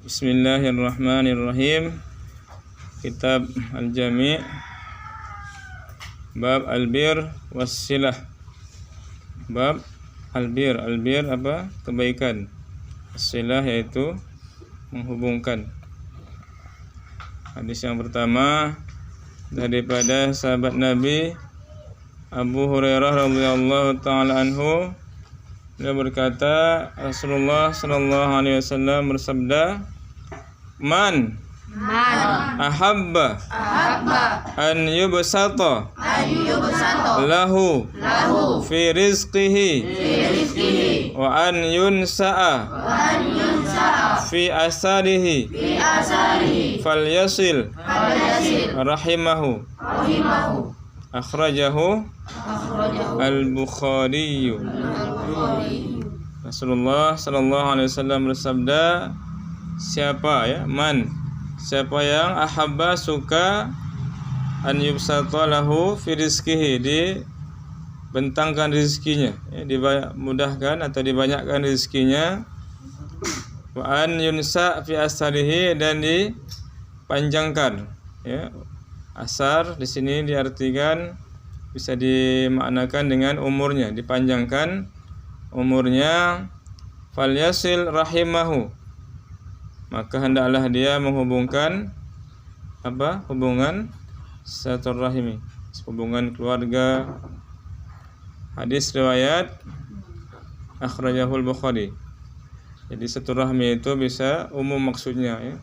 Bismillahirrahmanirrahim. Kitab Al-Jami' Bab Al-Bir Was-Silah. Bab Al-Bir. Al-Bir apa? Kebaikan. As-Silah yaitu menghubungkan. Hadis yang pertama daripada sahabat Nabi Abu Hurairah radhiyallahu taala anhu, dia berkata, Rasulullah sallallahu alaihi wasallam bersabda, Man ahabba an yubsata lahu fi rizqihi wa an yunsa'a fi asarihi falyasil rahimahu. Akhrajahu Al-Bukhari. Rasulullah sallallahu alaihi wasallam bersabda, siapa yang ahabba suka an yubsata lahu fi rizqihi, dibentangkan rizkinya, dimudahkan atau dibanyakkan rizkinya, wa an yunsa fi asarihi, dan dipanjangkan, ya. Asar di sini diartikan bisa dimaknakan dengan umurnya, dipanjangkan umurnya. Falyasil rahimahu, maka hendaklah dia menghubungkan hubungan silaturahmi, hubungan keluarga. Hadis riwayat akhrajahul Bukhari. Jadi silaturahmi itu bisa umum maksudnya, ya.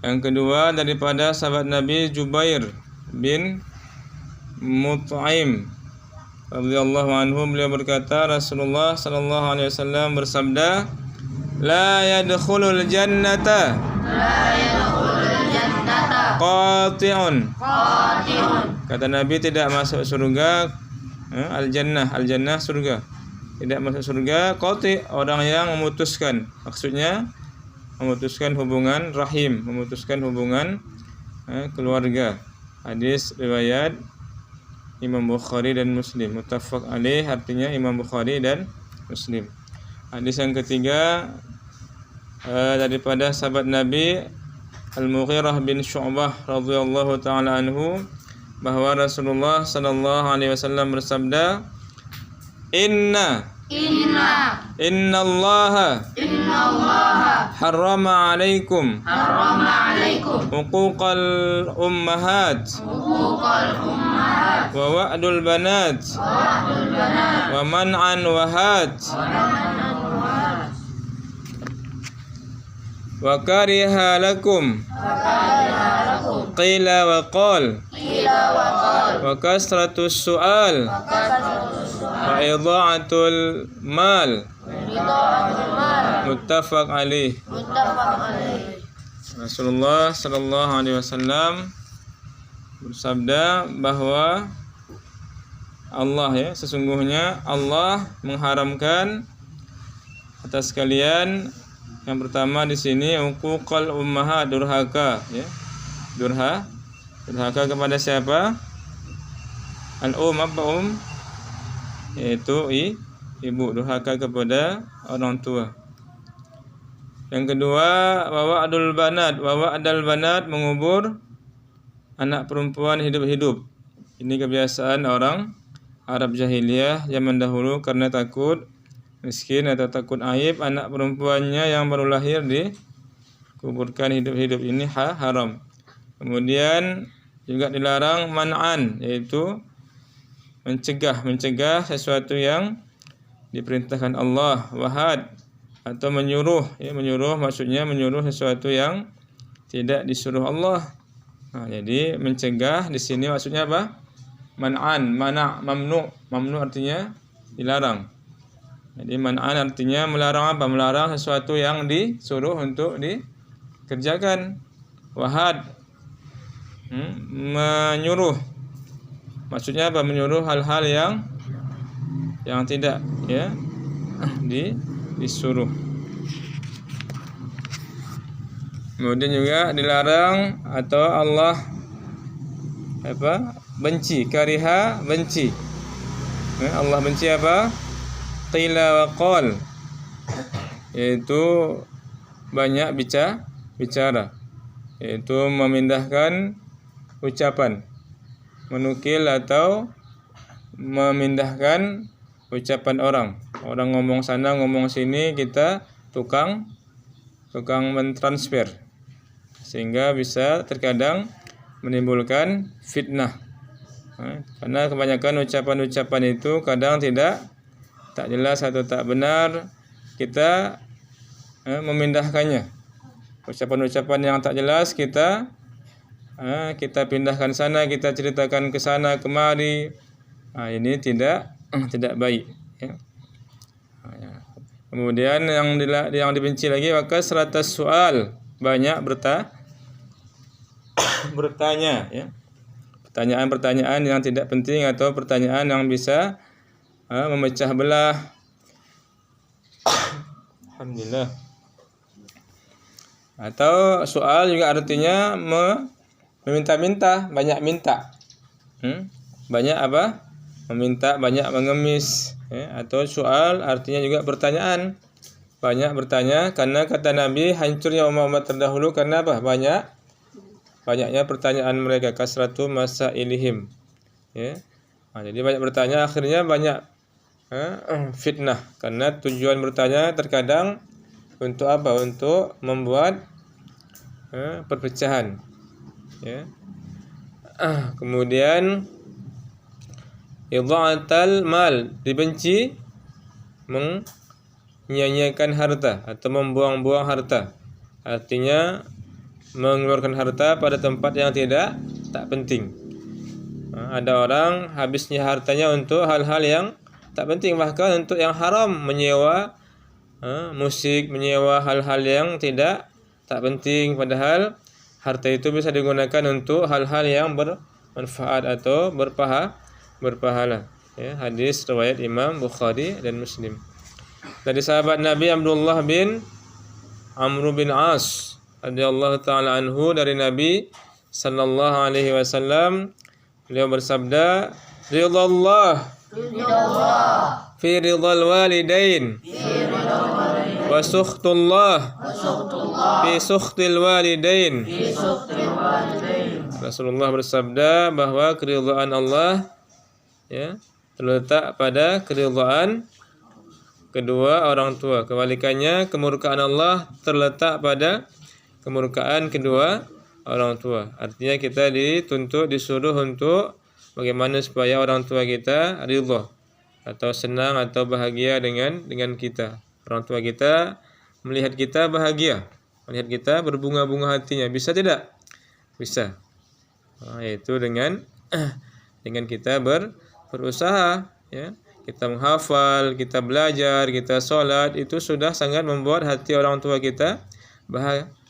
Yang kedua daripada sahabat Nabi Jubair bin Mut'im radhiyallahu anhu, beliau berkata, Rasulullah sallallahu alaihi wasallam bersabda, La yadkhulul jannata qati'un. Kata Nabi, tidak masuk surga, al-jannah surga. Tidak masuk surga qati', orang yang memutuskan. Maksudnya memutuskan hubungan rahim, memutuskan hubungan keluarga. Hadis riwayat Imam Bukhari dan Muslim. Muttafaq alaih artinya Imam Bukhari dan Muslim. Hadis yang ketiga daripada sahabat Nabi Al-Mughirah bin Syu'bah radhiyallahu taala anhu, bahwa Rasulullah sallallahu alaihi wasallam bersabda, Inna Allaha harrama alaikum huquqal ummahat wa wa'dul banat wa man'an wahat wa kariha lakum qila wa qal wa kasratus su'al wa idha'atul mal. Muttafaq alaih. Rasulullah sallallahu alaihi wasallam bersabda bahwa Allah, ya, sesungguhnya Allah mengharamkan atas kalian, yang pertama di sini uquqal ummahat, durhaka, ya. Durhaka kepada siapa? Apa yaitu ibu, durhaka kepada orang tua. Yang kedua, wa'adul banat, mengubur anak perempuan hidup-hidup. Ini kebiasaan orang Arab jahiliyah zaman dahulu, karena takut miskin atau takut aib, anak perempuannya yang baru lahir dikuburkan hidup-hidup. Ini haram. Kemudian juga dilarang man'an, yaitu mencegah sesuatu yang diperintahkan Allah. Wahad, atau menyuruh, ya, menyuruh maksudnya menyuruh sesuatu yang tidak disuruh Allah. Jadi mencegah di sini maksudnya apa? Man'an, mamnu artinya dilarang. Jadi man'an artinya melarang apa? Melarang sesuatu yang disuruh untuk dikerjakan. Wahad, menyuruh. Maksudnya apa? Menyuruh hal-hal yang tidak, ya, disuruh. Kemudian juga dilarang atau Allah benci, kariha, benci. Allah benci apa? Qila wa qal, yaitu banyak bicara, yaitu memindahkan ucapan, menukil atau memindahkan ucapan orang. Orang ngomong sana, ngomong sini, kita tukang mentransfer, sehingga bisa terkadang menimbulkan fitnah. Karena kebanyakan ucapan-ucapan itu kadang tak jelas atau tak benar, kita memindahkannya. Ucapan-ucapan yang tak jelas kita pindahkan sana, kita ceritakan ke sana kemari. Ini tidak baik, ya. Kemudian yang dibenci lagi, maka seratus soal, banyak bertanya, ya. Pertanyaan-pertanyaan yang tidak penting atau pertanyaan yang bisa memecah belah. Alhamdulillah. Atau soal juga artinya meminta-minta, banyak minta. Banyak apa? Meminta, banyak mengemis, ya. Atau soal artinya juga pertanyaan. Banyak bertanya, karena kata Nabi, hancurnya umat terdahulu karena apa? Banyaknya pertanyaan mereka, kasratu masailihim, ya. Jadi banyak bertanya, akhirnya banyak fitnah, karena tujuan bertanya terkadang untuk apa? Untuk membuat perpecahan, ya. Kemudian idha'atal mal, dibenci menyia-nyiakan harta atau membuang-buang harta, artinya mengeluarkan harta pada tempat yang tak penting. Ada orang habisnya hartanya untuk hal-hal yang tak penting, bahkan untuk yang haram, menyewa musik, menyewa hal-hal yang tak penting, padahal harta itu bisa digunakan untuk hal-hal yang bermanfaat atau berpahala, ya. Hadis riwayat Imam Bukhari dan Muslim. Dari sahabat Nabi Abdullah bin Amr bin As radhiyallahu taala anhu, dari Nabi sallallahu alaihi wasallam, beliau bersabda, ridallah fi ridal walidain wa sukhtullah fi sukhtil walidain. Rasulullah bersabda bahwa keridhaan Allah, ya, terletak pada keridhaan kedua orang tua. Kebalikannya, kemurkaan Allah terletak pada kemurkaan kedua orang tua. Artinya kita disuruh untuk bagaimana supaya orang tua kita ridha atau senang atau bahagia dengan kita. Orang tua kita melihat kita bahagia, melihat kita berbunga-bunga hatinya. Bisa tidak? Bisa. Yaitu dengan kita berusaha, ya. Kita menghafal, kita belajar, kita sholat, itu sudah sangat membuat hati orang tua kita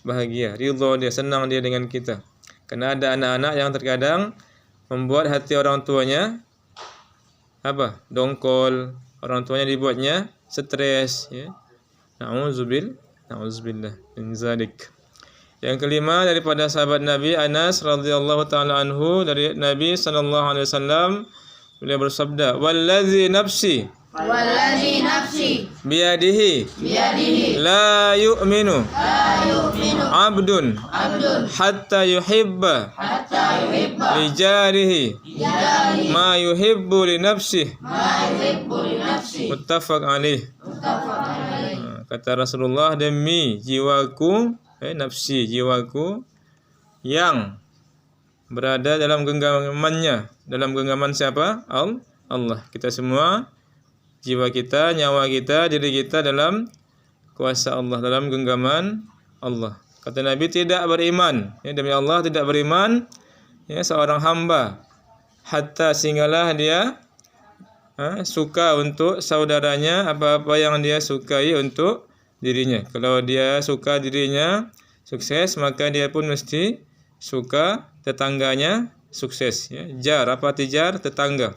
bahagia, ridho, dia senang dia dengan kita. Karena ada anak-anak yang terkadang membuat hati orang tuanya dongkol, orang tuanya dibuatnya stres, ya. Na'udzubillah min zalik. Yang kelima, daripada sahabat Nabi Anas radhiyallahu taala anhu, dari Nabi sallallahu alaihi wasallam, beliau bersabda, wallazi nafsi biyadihi la yu'minu abdun hatta yuhibba li jarihi ma yuhibbu li nafsihi. Muttafaq alaih. Kata Rasulullah, demi jiwaku, jiwaku yang berada dalam genggamannya. Dalam genggaman siapa? Allah. Kita semua, jiwa kita, nyawa kita, diri kita dalam kuasa Allah, dalam genggaman Allah. Kata Nabi, tidak beriman, ya, demi Allah tidak beriman, ya, seorang hamba, hatta sehinggalah dia suka untuk saudaranya apa-apa yang dia sukai untuk dirinya. Kalau dia suka dirinya sukses, maka dia pun mesti suka tetangganya sukses, ya. Jar, apa tijar? Tetangga.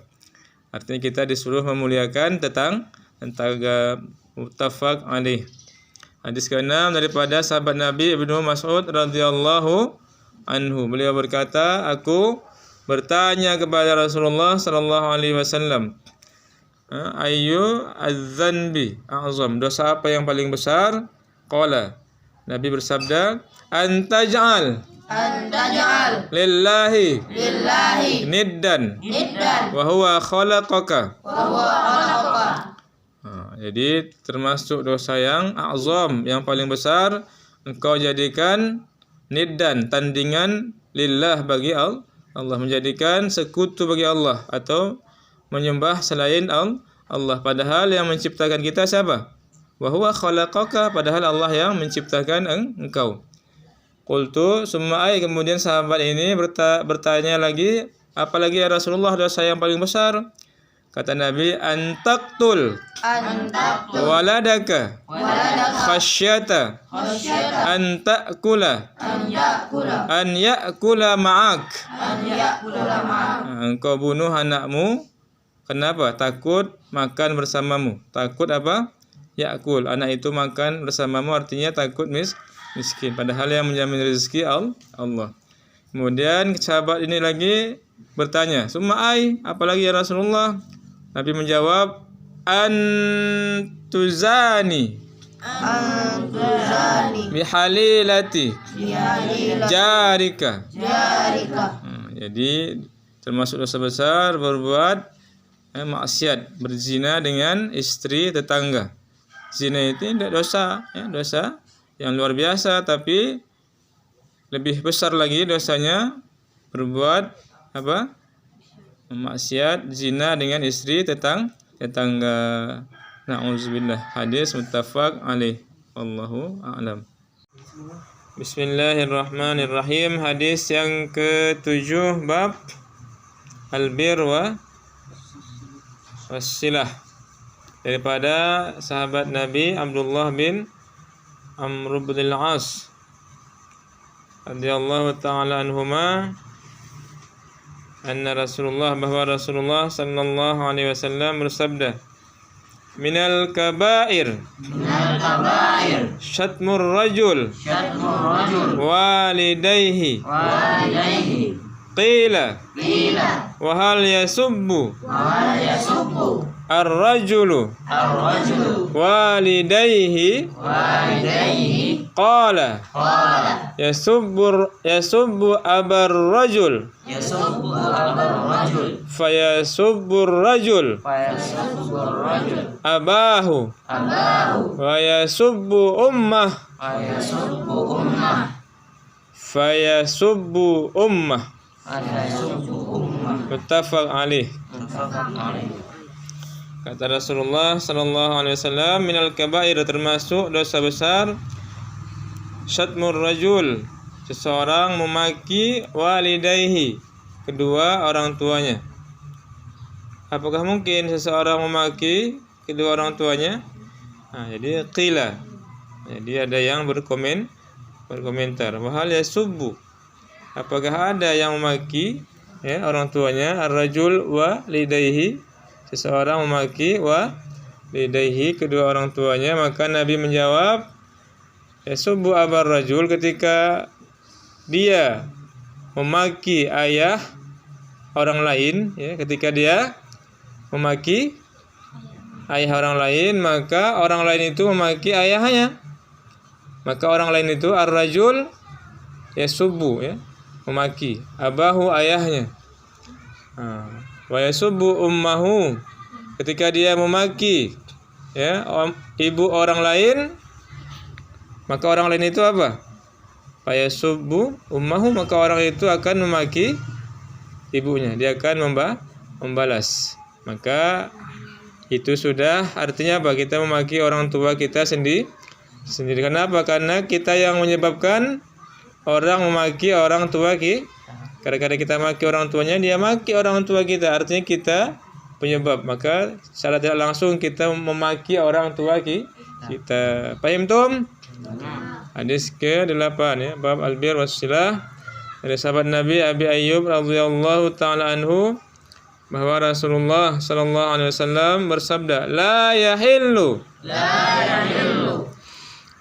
Artinya kita disuruh memuliakan tetangga. Muttafaq alaih. Hadis ke-6 daripada sahabat Nabi Ibnu Mas'ud radhiyallahu anhu. Beliau berkata, aku bertanya kepada Rasulullah sallallahu alaihi wasallam, ayyu az-zanbi a'zam, dosa apa yang paling besar? Qala, Nabi bersabda, antaj'al lillahi niddan wa huwa khalaqaka. Jadi termasuk dosa yang azam, yang paling besar, engkau jadikan niddan, tandingan, lillah, bagi Allah, menjadikan sekutu bagi Allah atau menyembah selain Allah. Padahal yang menciptakan kita siapa? Wa huwa khalaqaka, padahal Allah yang menciptakan engkau. Qultu summa ay, kemudian sahabat ini bertanya lagi, apalagi ya Rasulullah dosa yang paling besar? Kata Nabi, antaktul waladaka khasyata an ta'kula an ya'kula ma'ak. Engkau bunuh anakmu, kenapa? Takut makan bersamamu. Takut apa? Ya'kul, anak itu makan bersamamu, artinya takut miskin. Padahal yang menjamin rezeki Allah. Kemudian sahabat ini lagi bertanya, summa ay, apalagi ya Rasulullah? Nabi menjawab, antuzani bihalilati jarika. Jadi termasuk dosa besar berbuat maksiat, berzina dengan istri tetangga. Zina itu tidak dosa, dosa yang luar biasa, tapi lebih besar lagi dosanya berbuat apa? Maksiat, zina dengan istri tetangga. Na'udzubillah. Hadis muttafaq alaih. Wallahu a'lam. Bismillahirrahmanirrahim. Hadis yang ke-7, bab albir wa wassilah, daripada sahabat Nabi Abdullah bin Amr bin al-As radhiyallahu ta'ala anhuma, anna Rasulullah, bahwa Rasulullah sallallahu alaihi wasallam bersabda, minal kabair syatmur rajul walidayhi qila wa hal yasubbu ar-rajulu walidayhi qala yasubbu abar rajul fayasubbu rajul abahu wa yasubbu ummah fayasubbu ummah. Muttafaq alaih. Kata Rasulullah sallallahu alaihi wasallam, minal kabair, termasuk dosa besar, syatmur rajul, seseorang memaki walidayhi, kedua orang tuanya. Apakah mungkin seseorang memaki kedua orang tuanya? Jadi qila, jadi ada yang berkomentar, wahal yasubbu, apakah ada yang memaki orang tuanya, ar-rajul wa lidayhi, seseorang memaki wa lidayhi, kedua orang tuanya. Maka Nabi menjawab, yasubbu abar rajul, ketika dia memaki ayah orang lain, ketika dia memaki ayah orang lain, maka orang lain itu memaki ayahnya. Maka orang lain itu ar-rajul yasubbu, memaki abahu, ayahnya. Wa yasubbu ummahu, ketika dia memaki ibu orang lain, maka orang lain itu apa? Fa yasubbu ummahu, maka orang itu akan memaki ibunya, dia akan membalas. Maka itu sudah artinya apa? Kita memaki orang tua kita sendiri. Kenapa? Karena kita yang menyebabkan orang memaki orang tua kita. Kadang-kadang kita maki orang tuanya, dia maki orang tua kita, artinya kita penyebab. Maka secara tidak langsung kita memaki orang tua kita. Paham tum? Hadis ke-8, bab albir wassilah, dari sahabat Nabi Abi Ayyub radhiyallahu ta'ala anhu, bahwa Rasulullah sallallahu alaihi wasallam bersabda, la yahillu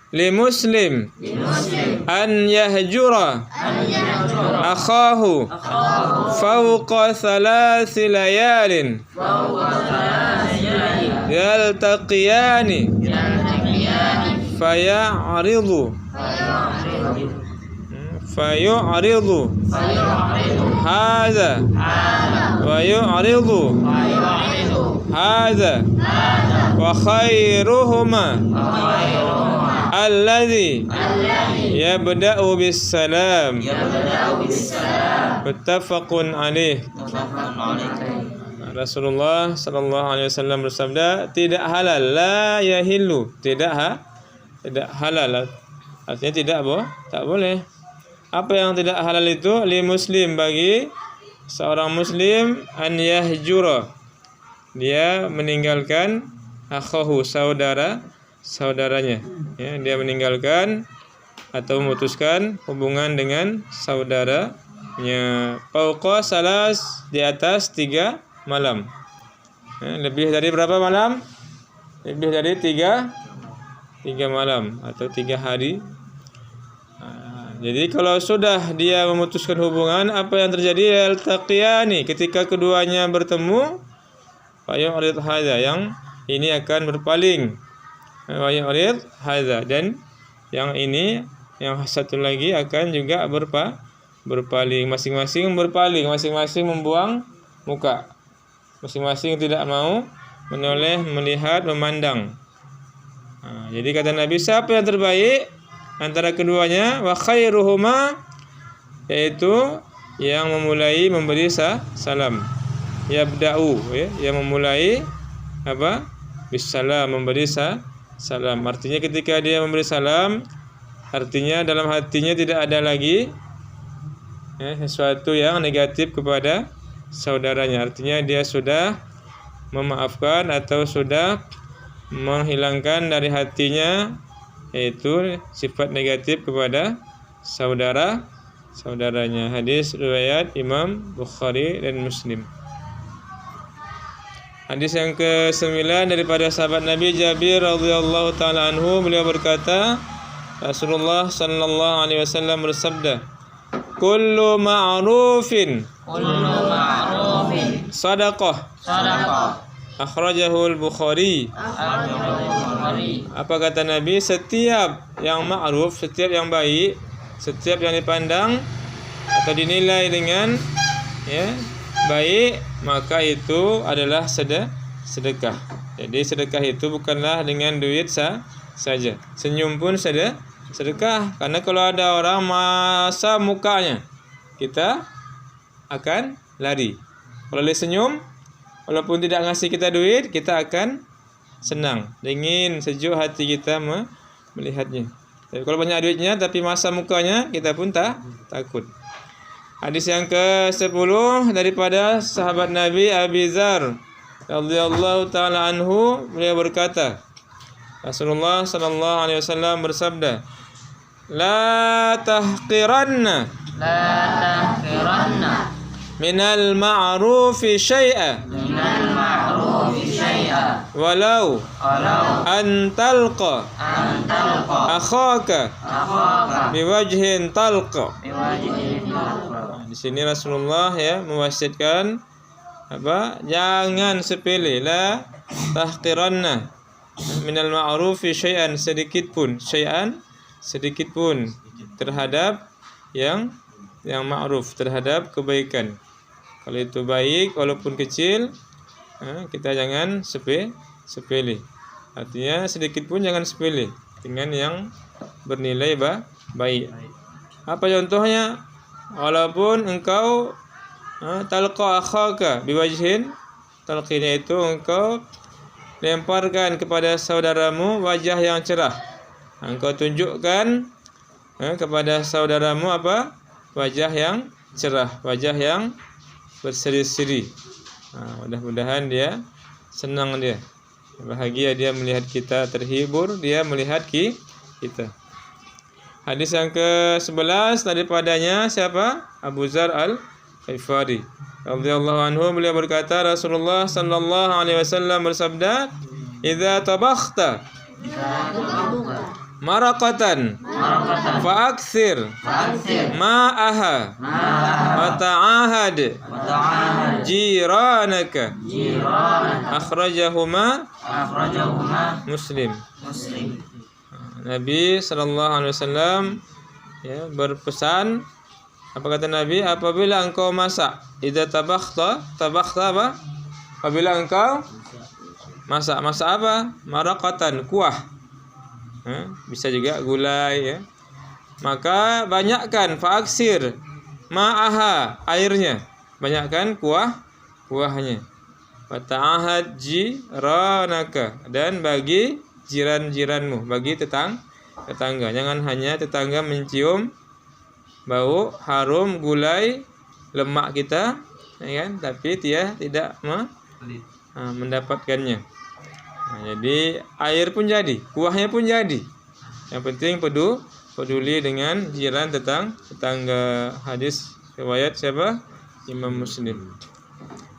li muslim an yahjura akhahu fawqa thalathi layalin yaltaqiyani faya'ridu fayu'ridu hadza wa yu'ridu hadza wa khairuhuma alladhi yabda'u bis salam muttafaqun alaih. Rasulullah sallallahu alaihi wasallam bersabda, tidak halal, la yahillu, tidak halal, artinya tak boleh. Apa yang tidak halal itu? Li muslim, bagi seorang muslim, an yahjura, dia meninggalkan akhahu, saudaranya, ya, dia meninggalkan atau memutuskan hubungan dengan saudaranya. Fauqa salas, di atas 3 malam. Lebih dari berapa malam? Lebih dari 3 malam atau 3 hari. Jadi kalau sudah dia memutuskan hubungan, apa yang terjadi? Yaltaqiyani, ketika keduanya bertemu, fayu'rid hadza, yang ini akan berpaling. Fayu'rid hadza, dan yang ini, yang satu lagi akan juga berpaling. Masing-masing berpaling, masing-masing membuang muka. Masing-masing tidak mau menoleh, melihat, memandang. Jadi kata Nabi, siapa yang terbaik antara keduanya? Wa khairuhuma, yaitu yang memulai memberi salam. Yabda'u, ya, yang memulai apa? Bisalam, memberi salam. Artinya ketika dia memberi salam, artinya dalam hatinya tidak ada lagi sesuatu yang negatif kepada saudaranya. Artinya dia sudah memaafkan atau sudah menghilangkan dari hatinya yaitu sifat negatif kepada saudaranya. Hadis riwayat Imam Bukhari dan Muslim. Hadis yang ke-9 daripada sahabat Nabi Jabir radhiyallahu taala anhu, beliau berkata, Rasulullah sallallahu alaihi wasallam bersabda, kullu ma'rufin sadaqah. Akhrajahu al-Bukhari. Apa kata Nabi? Setiap yang ma'ruf, setiap yang baik, setiap yang dipandang atau dinilai dengan baik, maka itu adalah sedekah. Jadi sedekah itu bukanlah dengan duit saja. Senyum pun sedekah. Karena kalau ada orang masa mukanya, kita akan lari. Kalau dia senyum, walaupun tidak ngasih kita duit, kita akan senang, dingin, sejuk hati kita melihatnya. Tapi kalau banyak duitnya tapi masa mukanya, kita pun takut. Hadis yang ke-10 daripada sahabat Nabi Abi Dzar radhiyallahu taala anhu, beliau berkata, Rasulullah sallallahu alaihi wasallam bersabda, La tahqiranna minal ma'rufi syai'a walau an talqa akhaka biwajhin talqa. Di sini Rasulullah mewasiatkan jangan sepele, la tahqiranna minal ma'rufi syai'an, sedikit pun terhadap yang ma'ruf, terhadap kebaikan. Kalau itu baik walaupun kecil, kita jangan sepele. Artinya sedikit pun jangan sepele dengan yang bernilai baik. Apa contohnya? Walaupun engkau talqa akhaka biwajhin, talqinnya itu engkau lemparkan kepada saudaramu wajah yang cerah. Engkau tunjukkan kepada saudaramu wajah yang cerah, wajah yang berseri-seri. Mudah-mudahan dia senang, dia bahagia, dia melihat kita, terhibur dia melihat kita. Hadis yang ke-11 daripadanya siapa? Abu Dzar Al-Ghifari radhiyallahu anhu, beliau berkata, Rasulullah sallallahu alaihi wasallam bersabda, idza tabakhta maraqatan fa'akthir ma'aha wa ta'ahad jiranaka. Akhrajahuma Muslim. Nabi sallallahu alaihi wasallam ya berpesan, apa kata Nabi, apabila engkau masak, idza tabakhta apa? Apabila engkau masak apa? Maraqatan, kuah. Bisa juga gulai ya. Maka banyakkan faaksir ma'aha, airnya. Banyakkan kuahnya. Wa ta'ahad jiranaka, dan bagi jiran-jiranmu, bagi tetangga. Jangan hanya tetangga mencium bau harum gulai lemak kita, ya kan? Tapi dia tidak mendapatkannya. Jadi air pun jadi, kuahnya pun jadi. Yang penting peduli dengan jiran tetangga. Hadis riwayat siapa? Imam Muslim.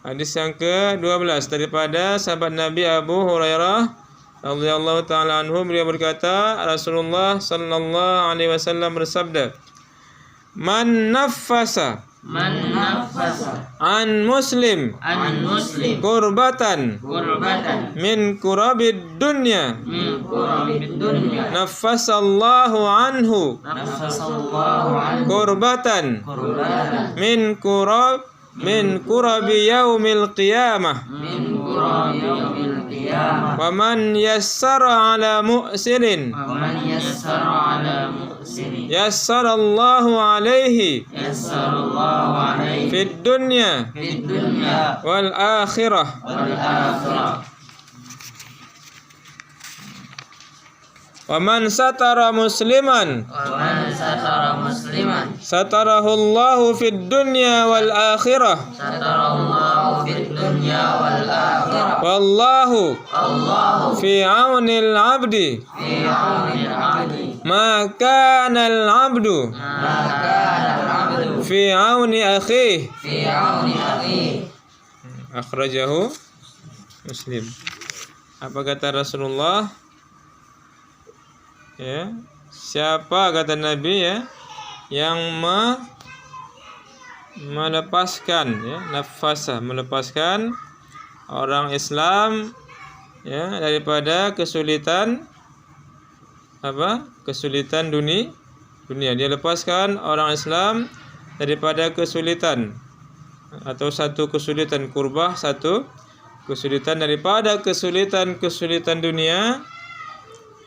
Hadis yang ke-12 daripada sahabat Nabi Abu Hurairah radhiyallahu taala anhu, beliau berkata, Rasulullah sallallahu alaihi wasallam bersabda, Man naffasa an muslim kurbatan min kurabid dunya naffasallahu anhu kurbatan min kurabi yaumil qiyamah wa man yassara ala mu'sirin yassarallahu alaihi fid dunya wal akhirah. Wa man satara musliman satarahu Allahu fid dunya wal akhirah. Wallahu fi aunil abdi ma kana al abdu fi auni akhihi. Akhrajahu Muslim. Apa kata Rasulullah? Ya, siapa kata Nabi ya yang melepaskan ya, nafasa, melepaskan orang Islam ya daripada kesulitan kesulitan dunia. Dia lepaskan orang Islam daripada kesulitan, atau satu kesulitan kurbah, satu kesulitan daripada kesulitan dunia,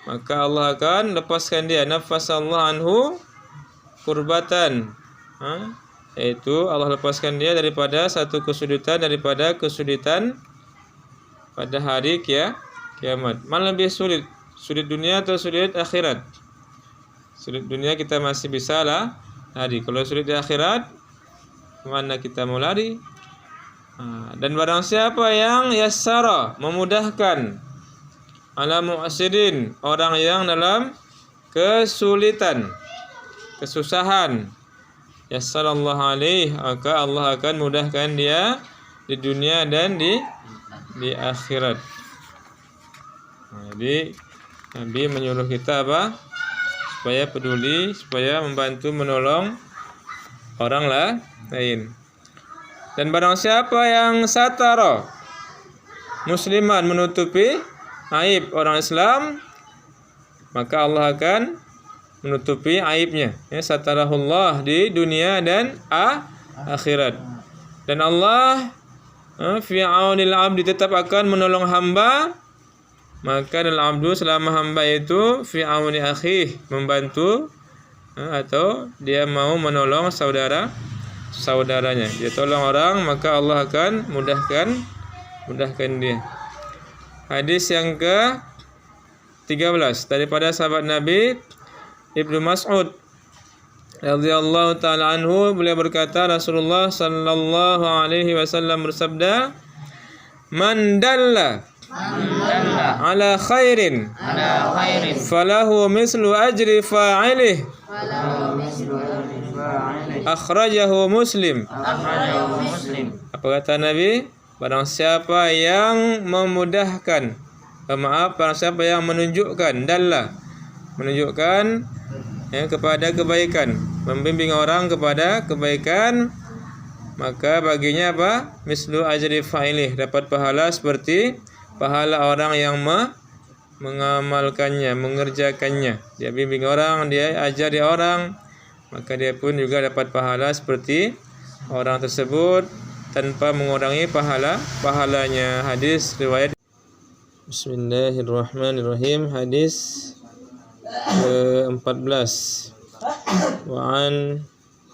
maka Allah akan lepaskan dia. Nafasallahu anhu kurbatan, yaitu Allah lepaskan dia daripada satu kesulitan pada hari kiamat. Mana lebih sulit dunia atau sulit akhirat? Sulit dunia kita masih bisa lari. Kalau sulit di akhirat, kemana kita mau lari? Dan barang siapa yang yassara, memudahkan, ala mu'asirin, orang yang dalam kesulitan, kesusahan, yassarallahu alaihi, maka Allah akan mudahkan dia di dunia dan di akhirat. Jadi Nabi menyuruh kita apa? Supaya peduli, supaya membantu menolong orang lain. Dan barang siapa yang satara musliman, menutupi aib orang Islam, maka Allah akan menutupi aibnya. Ya, satarahullah di dunia dan akhirat. Dan Allah fi aunil abdi, tetap akan menolong hamba. Maka dalam abdu, selama hamba itu fi auni akhih, membantu atau dia mau menolong saudaranya, dia tolong orang, maka Allah akan mudahkan dia. Hadis yang ke-13 daripada sahabat Nabi Ibnu Mas'ud radhiyallahu taala anhu, beliau berkata, Rasulullah sallallahu alaihi wasallam bersabda, Man dalla ala khairin falahu mislu ajri fa'ilih. Akhrajahu Muslim. Apa kata Nabi? Barang siapa yang memudahkan, barang siapa yang menunjukkan, menunjukkan kepada kebaikan, membimbing orang kepada kebaikan, maka baginya Mislu ajri fa'ilih, dapat pahala seperti pahala orang yang mengamalkannya, mengerjakannya. Dia bimbing orang, dia ajari orang, maka dia pun juga dapat pahala seperti orang tersebut tanpa mengurangi pahalanya. Hadis riwayat. Bismillahirrahmanirrahim. Hadis ke-14. Wa'an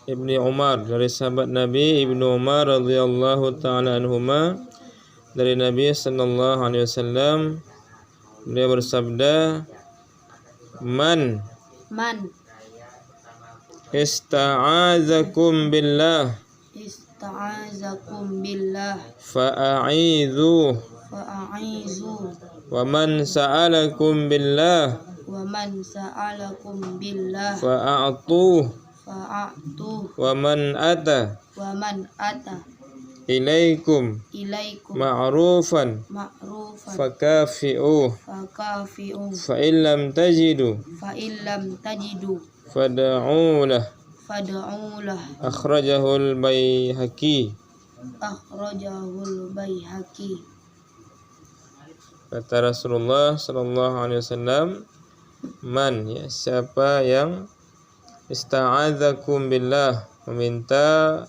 Ibni Umar, dari sahabat Nabi Ibnu Umar radhiyallahu taala anhuma, dari Nabi sallallahu alaihi wasallam, beliau bersabda, Man ista'azakum billah fa'a'idhu wa man sa'alakum billah fa'a'tuh wa man ata ilaikum ma'rufan fakafi'uh fa illam tajidu fad'ulah akhrajahul Baihaqi. Kata Rasulullah sallallahu alaihi wasallam, man, ya, siapa yang ista'adzakum billah, meminta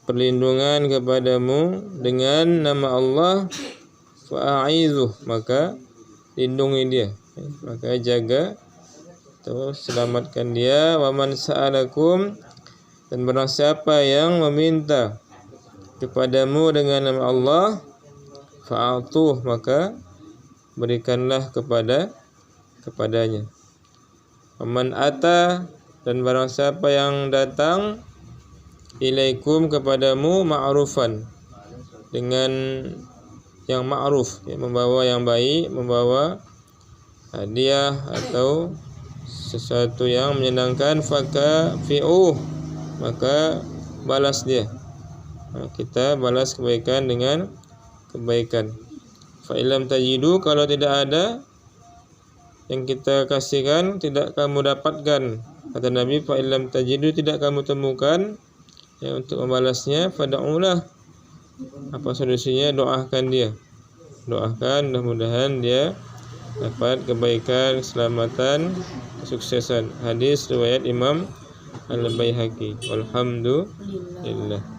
perlindungan kepadamu dengan nama Allah, fa'a'izuh, maka lindungi dia, maka jaga atau selamatkan dia. Wa man sa'alakum, dan barang siapa yang meminta kepadamu dengan nama Allah, fa'atuh, maka berikanlah kepadanya. Wa man ata, dan barang siapa yang datang ilaikum, kepadamu, ma'rufan, dengan yang ma'ruf, ya, membawa yang baik, membawa hadiah atau sesuatu yang menyenangkan, fakafi'uh, maka balas dia. Nah, kita balas kebaikan dengan kebaikan. Fa illam tajidu, kalau tidak ada yang kita kasihkan, tidak kamu dapatkan, kata Nabi, fa illam tajidu, tidak kamu temukan, ya, untuk membalasnya, fad'ulah, apa solusinya? Doakan dia, doakan, mudah-mudahan dia dapat kebaikan, keselamatan, kesuksesan. Hadis riwayat Imam Al-Baihaqi. Alhamdulillah.